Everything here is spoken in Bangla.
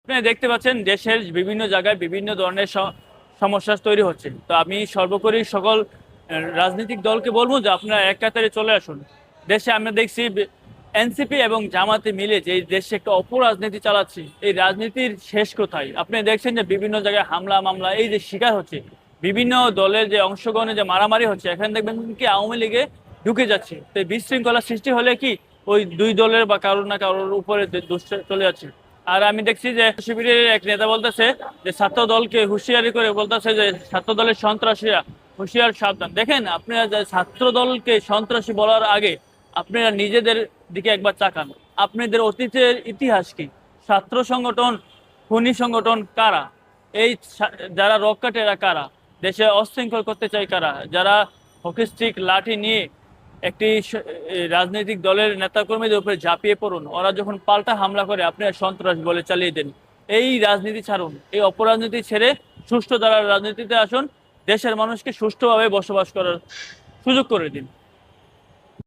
আপনি দেখতে পাচ্ছেন দেশের বিভিন্ন জায়গায় বিভিন্ন ধরনের সমস্যা তৈরি হচ্ছে। তো আমি সর্বোপরি সকল রাজনৈতিক দলকে বলবো যে আপনারা এক কাতারে চলে আসুন। দেশে আমরা দেখছি এনসিপি এবং জামাতে মিলে যে এই দেশে একটা অপরাজনীতি চালাচ্ছে, এই রাজনীতির শেষ কোথায়? আপনি দেখছেন যে বিভিন্ন জায়গায় হামলা মামলা এই যে শিকার হচ্ছে, বিভিন্ন দলের যে অংশগ্রহণে যে মারামারি হচ্ছে, এখানে দেখবেন কি আওয়ামী লীগে ঢুকে যাচ্ছে। তো এই বিশৃঙ্খলা সৃষ্টি হলে কি ওই দুই দলের বা কারোর না কারোর উপরে দোষ চলে যাচ্ছে। আর আমি দেখছি যে শিবিরের এক নেতা বলতেছে যে ছাত্র দলকে হুঁশিয়ারি করে বলতেছে যে ছাত্র দলের সন্ত্রাসীরা হুঁশিয়ার সাবধান। দেখেন আপনারা যে ছাত্র দলকে সন্ত্রাসী বলার আগে আপনারা নিজেদের দিকে একবার তাকান। আপনাদের অতীতের ইতিহাস কি? ছাত্র সংগঠন, খুনি সংগঠন কারা? এই যারা রকেট এরা কারা? দেশে অশৃঙ্খল করতে চায় কারা? যারা হকি স্টিক লাঠি নিয়ে একটি রাজনৈতিক দলের নেতাকর্মীদের উপরে ঝাঁপিয়ে পড়ুন, ওরা যখন পাল্টা হামলা করে আপনি সন্ত্রাস বলে চালিয়ে দেন। এই রাজনীতি ছাড়ুন, এই অপরাজনীতি ছেড়ে সুষ্ঠু ধারার রাজনীতিতে আসুন। দেশের মানুষকে সুষ্ঠুভাবে বসবাস করার সুযোগ করে দিন।